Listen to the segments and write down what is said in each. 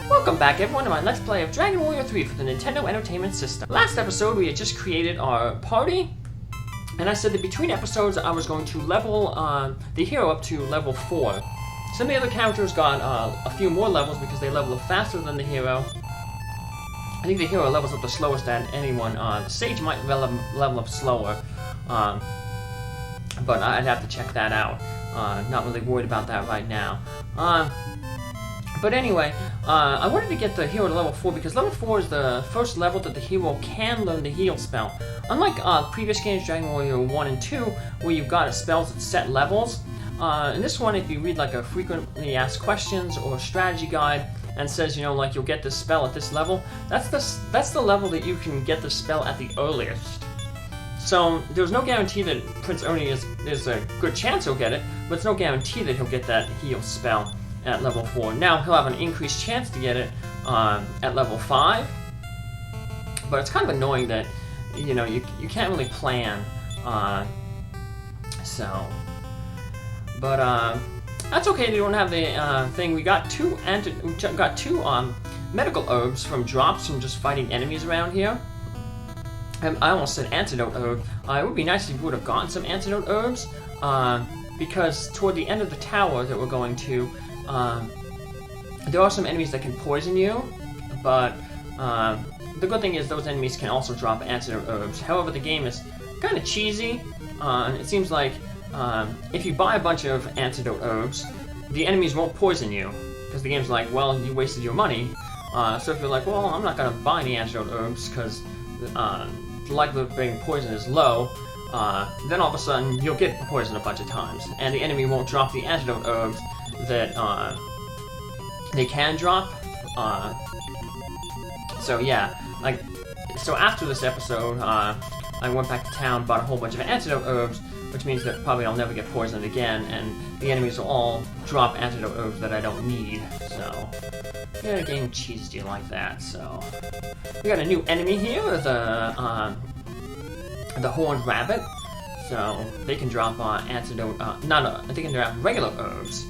Welcome back everyone to my Let's Play of Dragon Warrior 3 for the Nintendo Entertainment System. Last episode we had just created our party, and I said that between episodes I was going to level the hero up to level 4. Some of the other characters got a few more levels because they level up faster than the hero. I think the hero levels up the slowest at anyone. The Sage might level up slower, but I'd have to check that out. Not really worried about that right now. But anyway, I wanted to get the hero to level 4 because level 4 is the first level that the hero can learn the heal spell. Unlike previous games, Dragon Warrior 1 and 2, where you've got spells at set levels, in this one, if you read like a frequently asked questions or strategy guide and says, you know, like you'll get this spell at this level, that's the level that you can get the spell at the earliest. So there's no guarantee that Prince Ernie is a good chance he'll get it, but it's no guarantee that he'll get that heal spell at level 4. Now he'll have an increased chance to get it at level 5, but it's kind of annoying that, you know, you can't really plan. But that's okay. They don't have the thing. We got two medical herbs from drops from just fighting enemies around here. And I almost said antidote herb. It would be nice if we would have gotten some antidote herbs, because toward the end of the tower that we're going to, there are some enemies that can poison you, but the good thing is those enemies can also drop antidote herbs. However, the game is kind of cheesy. It seems like if you buy a bunch of antidote herbs, the enemies won't poison you, because the game's like, well, you wasted your money. So if you're like, well, I'm not going to buy any antidote herbs because the likelihood of being poisoned is low, then all of a sudden you'll get poisoned a bunch of times, and the enemy won't drop the antidote herbs that they can drop. So yeah, so after this episode, I went back to town, bought a whole bunch of antidote herbs, which means that probably I'll never get poisoned again, and the enemies will all drop antidote herbs that I don't need. So yeah, the game cheeses you like that. So we got a new enemy here, the horned rabbit. So they can drop antidote, they can drop regular herbs.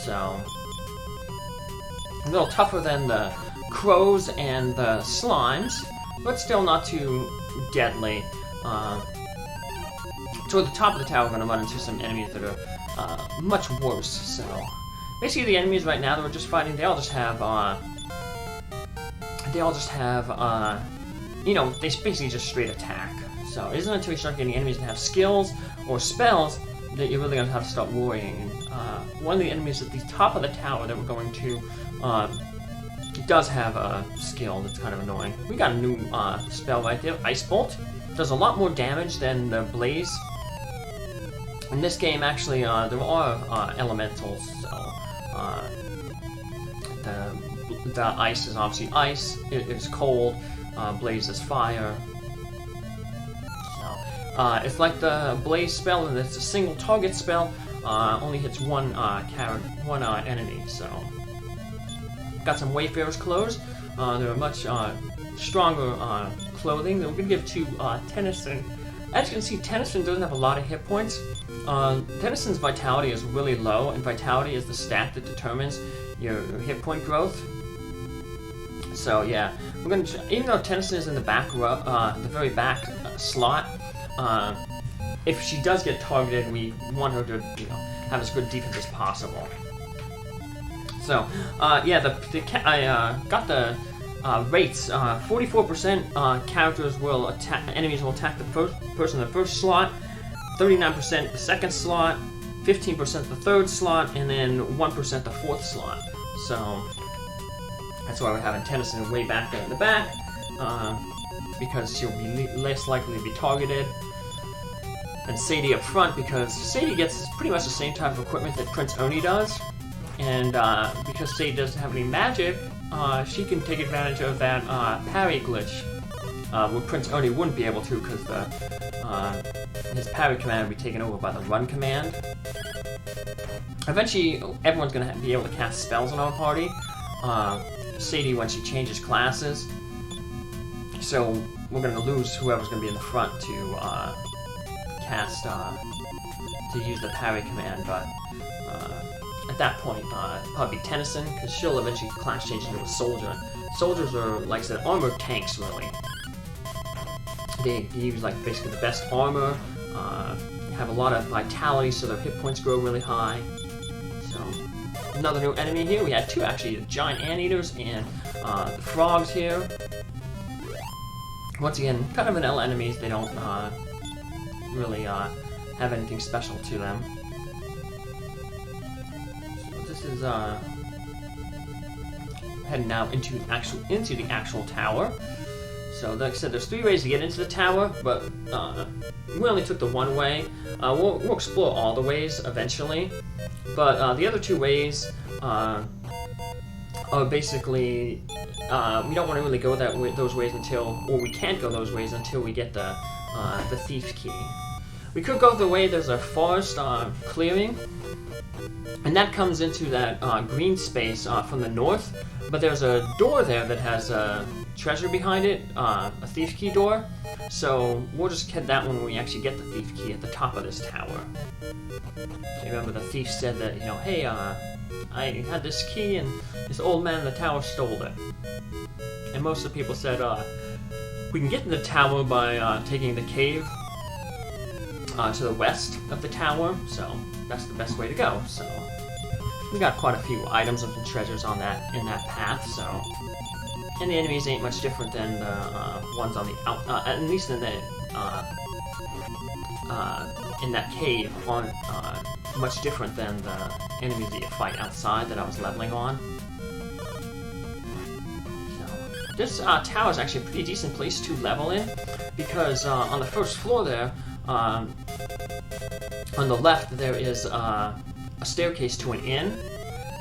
So a little tougher than the crows and the slimes, but still not too deadly. Toward the top of the tower, we're going to run into some enemies that are much worse. So basically, the enemies right now that we're just fighting, they all just have, you know, they basically just straight attack. So it isn't until you start getting enemies that have skills or spells that you're really going to have to start worrying. One of the enemies at the top of the tower that we're going to does have a skill that's kind of annoying. We got a new spell right there, Ice Bolt. Does a lot more damage than the Blaze. In this game, actually, there are elementals, so the ice is obviously ice, it is cold, Blaze is fire. So, it's like the Blaze spell, and it's a single target spell, only hits one enemy, so. Got some Wayfarer's clothes. They're much stronger clothing that we're going to give to Tennison. As you can see, Tennison doesn't have a lot of hit points. Tennison's vitality is really low, and vitality is the stat that determines your hit point growth. So yeah, we're going to, even though Tennison is in the back row, the very back slot, if she does get targeted, we want her to, you know, have as good defense as possible. So, yeah, I got the rates. 44% characters will enemies will attack the first person in the first slot, 39% the second slot, 15% the third slot, and then 1% the fourth slot. So that's why we're having Tennison way back there in the back, because she'll be less likely to be targeted. And Sadie up front, because Sadie gets pretty much the same type of equipment that Prince Ernie does. And because Sadie doesn't have any magic, she can take advantage of that parry glitch, where Prince Ernie wouldn't be able to, because his parry command would be taken over by the run command. Eventually, everyone's going to be able to cast spells in our party. Sadie, when she changes classes. So we're going to lose whoever's going to be in the front to cast, to use the parry command, but at that point, probably Tennison, because she'll eventually class change into a soldier. Soldiers are, like I said, armored tanks, really. They use, like, basically the best armor, have a lot of vitality, so their hit points grow really high. So, another new enemy here. We had two, actually, the giant anteaters and the frogs here. Once again, kind of vanilla enemies. They don't really have anything special to them. So this is heading now into the actual tower. So like I said, there's 3 ways to get into the tower, but we only took the one way. We'll explore all the ways eventually, but the other 2 ways are basically we don't want to really go those ways until, or we can't go those ways until we get the thief key. We could go the way there's a forest clearing, and that comes into that green space from the north, but there's a door there that has a treasure behind it, a thief key door, so we'll just get that one when we actually get the thief key at the top of this tower. So remember the thief said that, you know, hey, I had this key and this old man in the tower stole it. And most of the people said, we can get in the tower by taking the cave to the west of the tower, so that's the best way to go. So we got quite a few items and treasures in that path, so. And the enemies ain't much different than the ones on the at least in the in that cave aren't much different than the enemies that you fight outside that I was leveling on. So this tower is actually a pretty decent place to level in, because on the first floor there, on the left there is a staircase to an inn,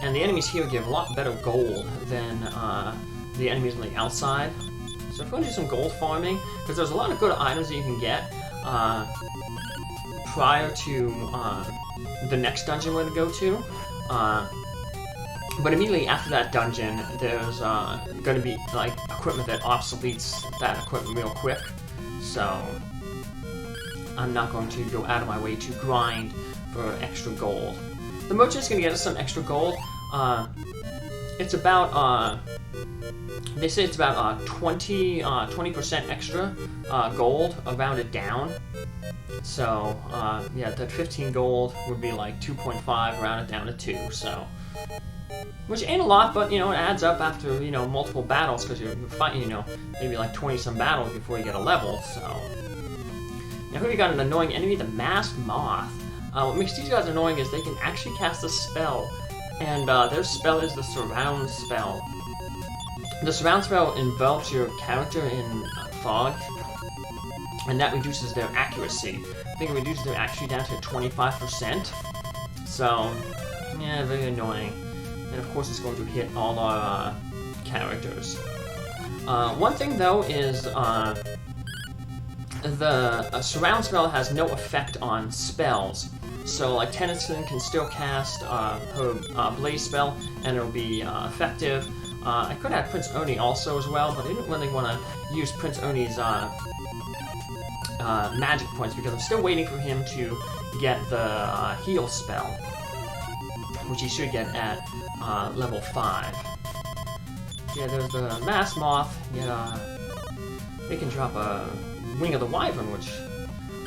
and the enemies here give a lot better gold than the enemies on the outside. So if we're going to do some gold farming, because there's a lot of good items that you can get prior to the next dungeon we're going to go to. But immediately after that dungeon, there's going to be like equipment that obsoletes that equipment real quick. So I'm not going to go out of my way to grind for extra gold. The merchant's going to get us some extra gold. It's about they say it's about 20% extra gold, rounded down. So yeah, that 15 gold would be like 2.5 rounded down to 2. So, which ain't a lot, but you know, it adds up after, you know, multiple battles, because you're fighting, you know, maybe like 20 some battles before you get a level. So now here we got an annoying enemy, the masked moth. What makes these guys annoying is they can actually cast a spell, and their spell is the surround spell. The surround spell envelops your character in fog, and that reduces their accuracy. I think it reduces their accuracy down to 25%. So, yeah, very annoying. And of course it's going to hit all our characters. One thing though is the surround spell has no effect on spells. So like Tennison can still cast her blaze spell and it'll be effective. I could have Prince Ernie also as well, but I didn't really want to use Prince Ernie's magic points, because I'm still waiting for him to get the heal spell, which he should get at level 5. Yeah, there's the masked moth. Yeah, they can drop a wing of the wyvern, which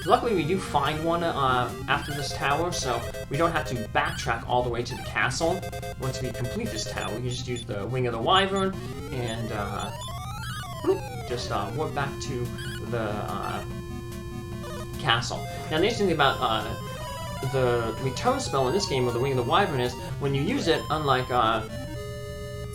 luckily we do find one after this tower, so we don't have to backtrack all the way to the castle. Once we complete this tower, we can just use the wing of the wyvern and just warp back to the castle. Now the interesting thing about the return spell in this game with the wing of the wyvern is when you use it, unlike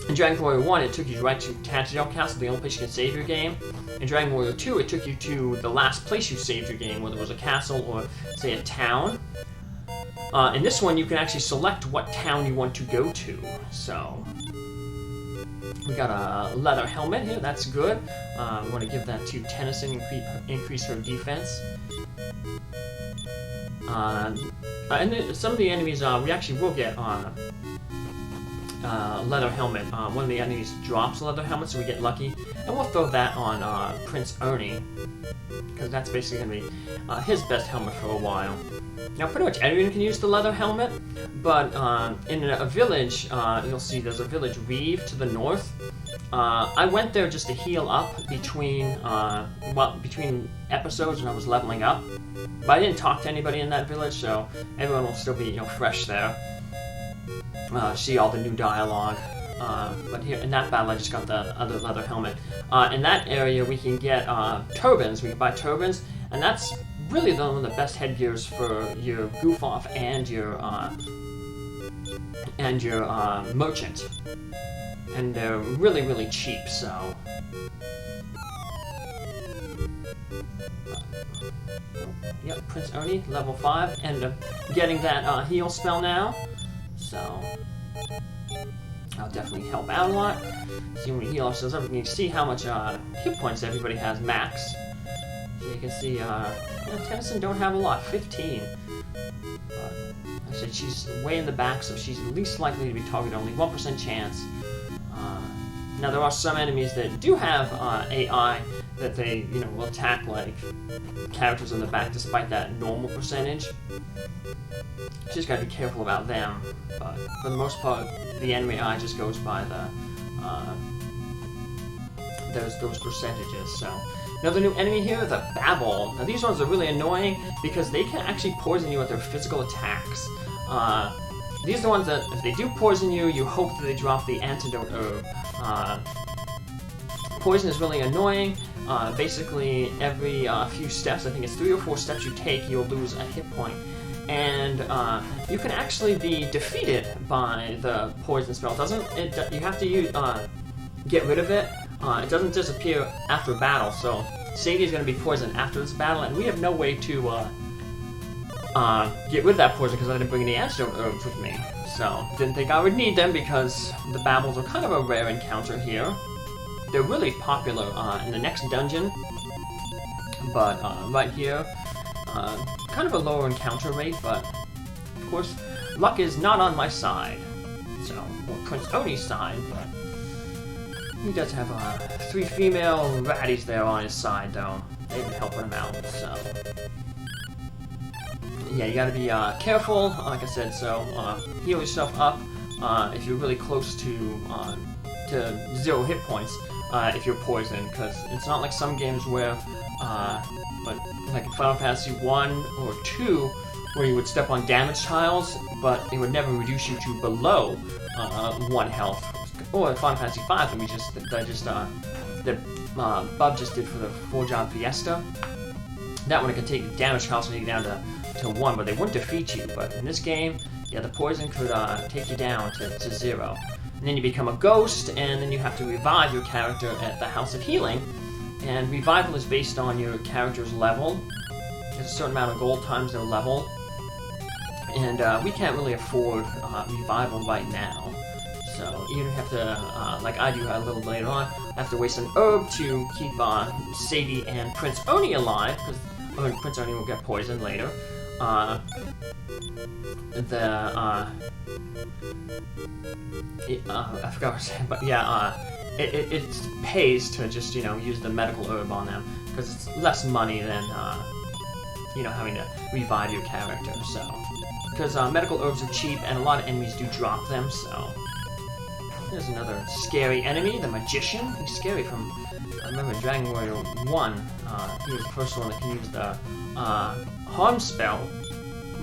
in Dragon Warrior 1, it took you right to Tantagel Castle, the only place you can save your game. In Dragon Warrior 2, it took you to the last place you saved your game, whether it was a castle or, say, a town. In this one, you can actually select what town you want to go to. So, we got a leather helmet here, that's good. We want to give that to Tennison, increase her defense. And then some of the enemies, we actually will get leather helmet. One of the enemies drops a leather helmet, so we get lucky. And we'll throw that on Prince Ernie. because that's basically going to be his best helmet for a while. Now, pretty much everyone can use the leather helmet, but in a village, you'll see there's a village Reeve to the north. I went there just to heal up between episodes when I was leveling up, but I didn't talk to anybody in that village, so everyone will still be fresh there. See all the new dialogue. But here in that battle, I just got the other leather helmet. In that area, we can get turbans. We can buy turbans, and that's really one of the best headgears for your goof off and your merchant. And they're really, really cheap. So. Yep, Prince Ernie, level 5, and getting that heal spell now. So. I'll definitely help out a lot. See when we heal ourselves up, we can see how much hit points everybody has max. So you can see, Tennison don't have a lot, 15. I said she's way in the back, so she's least likely to be targeted, only 1% chance. Now there are some enemies that do have AI that they, will attack like characters in the back despite that normal percentage. Just gotta be careful about them, but for the most part, the enemy eye just goes by the those percentages. So another new enemy here, the Babble. Now these ones are really annoying because they can actually poison you with their physical attacks. These are the ones that if they do poison you, you hope that they drop the antidote herb. Poison is really annoying. Basically, every few steps, I think it's 3 or 4 steps you take, you'll lose a hit point. And you can actually be defeated by the poison spell. You have to get rid of it. It doesn't disappear after battle. So Sadie is going to be poisoned after this battle, and we have no way to get rid of that poison because I didn't bring any antidote herbs with me. So didn't think I would need them because the Babbles are kind of a rare encounter here. They're really popular in the next dungeon, but right here. Kind of a lower encounter rate, but of course, luck is not on my side. So, or Prince Ernie's side, but he does have 3 female ratties there on his side, though. They've been helping him out, so. Yeah, you gotta be careful, like I said, so heal yourself up if you're really close to 0 hit points if you're poisoned, because it's not like some games where like Final Fantasy 1 or 2, where you would step on damage tiles, but it would never reduce you to below 1 health. Or Final Fantasy 5 that Bub just did for the 4-job Fiesta. That one it could take damage tiles from you down to 1, but they wouldn't defeat you. But in this game, yeah, the poison could take you down to 0. And then you become a ghost, and then you have to revive your character at the House of Healing. And revival is based on your character's level. There's a certain amount of gold times their level. And we can't really afford revival right now. So you have to, like I do a little later on, I have to waste an herb to keep Sadie and Prince Ernie alive, because Prince Ernie will get poisoned later. I forgot what I was saying, but yeah, it pays to just, use the medical herb on them, because it's less money than, having to revive your character, so. Because medical herbs are cheap, and a lot of enemies do drop them, so. There's another scary enemy, the Magician. He's scary from, I remember Dragon Warrior 1, he was the first one that can use the Harm spell,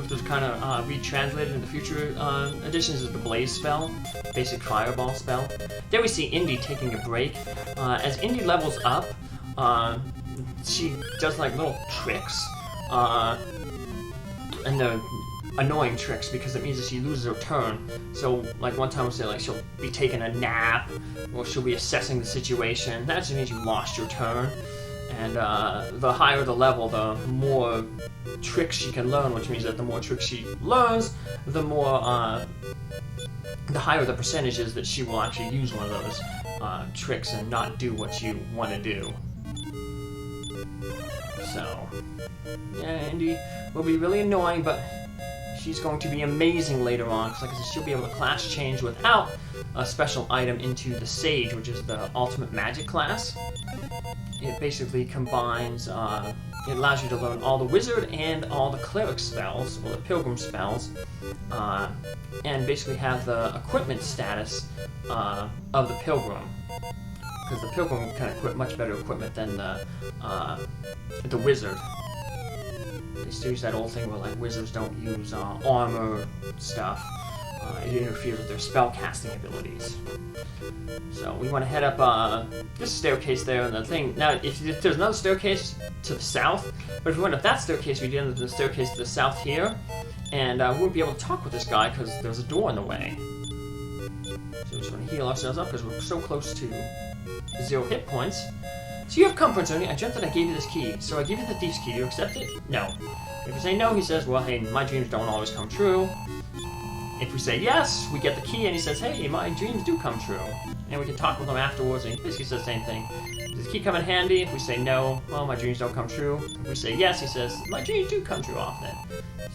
which was kind of retranslated in the future editions as the Blaze spell, basic fireball spell. There we see Indy taking a break. As Indy levels up, she does like little tricks, and they're annoying tricks because it means that she loses her turn. So like one time we'll say like she'll be taking a nap, or she'll be assessing the situation. That just means you lost your turn. And the higher the level, the more tricks she can learn, which means that the more tricks she learns, the more, the higher the percentage is that she will actually use one of those tricks and not do what you want to do. So, yeah, Indy will be really annoying, but she's going to be amazing later on, because like I said, she'll be able to class change without a special item into the Sage, which is the ultimate magic class. It basically combines, it allows you to learn all the wizard and all the cleric spells, or the pilgrim spells, and basically have the equipment status of the pilgrim. Because the pilgrim can equip much better equipment than the wizard. They still use that old thing where like wizards don't use armor stuff. It interferes with their spell casting abilities. So we want to head up this staircase there, and the thing now. If there's another staircase to the south, but if we went up that staircase, we'd end up the staircase to the south here, and we wouldn't be able to talk with this guy because there's a door in the way. So we just want to heal ourselves up because we're so close to 0 hit points. So you have come, Prince Ernie. I dreamt that I gave you this key, so I give you the thief's key. Do you accept it? No. If we say no, he says, well, hey, my dreams don't always come true. If we say yes, we get the key, and he says, hey, my dreams do come true. And we can talk with him afterwards, and he basically says the same thing. Does the key come in handy? If we say no, well, my dreams don't come true. If we say yes, he says, my dreams do come true often.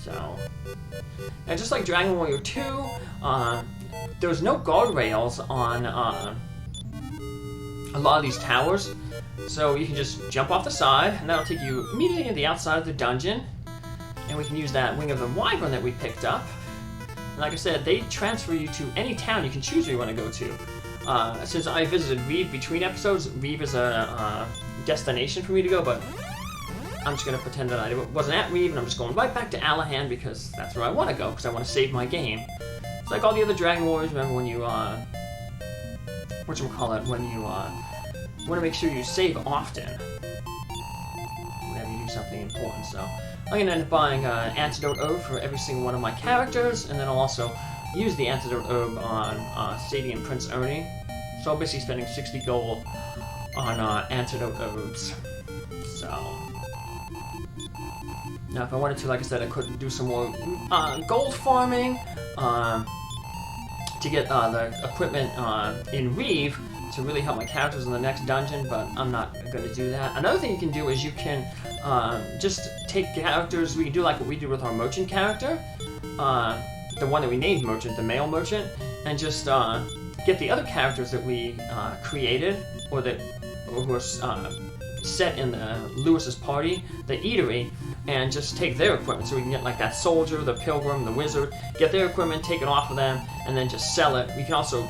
So, and just like Dragon Warrior 2, there's no guardrails on a lot of these towers. So you can just jump off the side, and that'll take you immediately to the outside of the dungeon. And we can use that Wing of the Wyvern that we picked up. And like I said, they transfer you to any town you can choose where you want to go to. Since I visited Reeve between episodes, Reeve is a destination for me to go, but I'm just going to pretend that I wasn't at Reeve, and I'm just going right back to Alahan because that's where I want to go, because I want to save my game. It's like all the other Dragon Warriors, remember when you, whatchamacallit, when you, want to make sure you save often whenever you do something important, so I'm going to end up buying an Antidote Herb for every single one of my characters, and then I'll also use the Antidote Herb on Sadie and Prince Ernie. So I'm basically spending 60 gold on Antidote Herbs. So now if I wanted to, like I said, I could do some more gold farming to get the equipment in Reeve to really help my characters in the next dungeon, but I'm not going to do that. Another thing you can do is you can just take characters. We can do like what we do with our merchant character, the one that we named Merchant, the male merchant, and just get the other characters that we created, or who are set in Lewis's party, the eatery, and just take their equipment. So we can get like that soldier, the pilgrim, the wizard, get their equipment, take it off of them, and then just sell it. We can also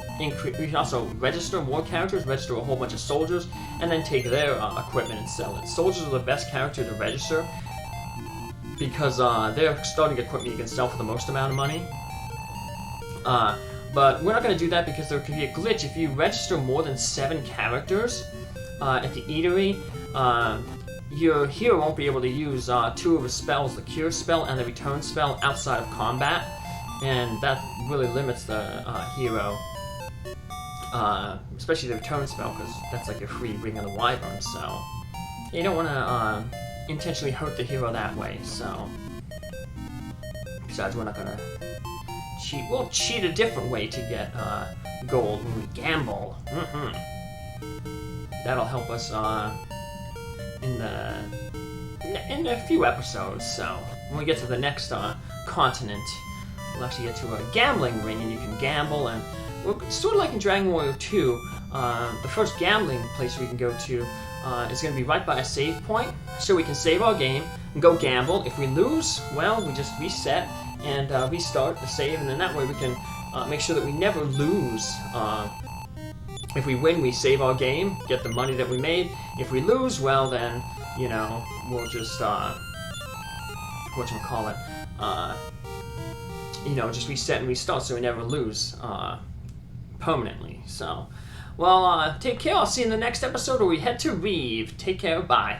register more characters, register a whole bunch of soldiers, and then take their equipment and sell it. Soldiers are the best character to register because their starting equipment you can sell for the most amount of money. But we're not going to do that because there could be a glitch. If you register more than 7 characters at the eatery, your hero won't be able to use 2 of his spells, the Cure spell and the Return spell, outside of combat, and that really limits the hero, especially the Return spell, because that's like a free Ring of the Wyvern, so you don't want to intentionally hurt the hero that way, so besides we're not going to cheat. We'll cheat a different way to get gold when we gamble. That'll help us in a few episodes. So when we get to the next continent, we'll actually get to a gambling ring, and you can gamble. And we're sort of like in Dragon Warrior 2. The first gambling place we can go to is going to be right by a save point, so we can save our game and go gamble. If we lose, well, we just reset and restart the save, and then that way we can make sure that we never lose. If we win, we save our game, get the money that we made. If we lose, well then, you know, we'll just, just reset and restart so we never lose permanently. So, well, take care. I'll see you in the next episode where we head to Reeve. Take care. Bye.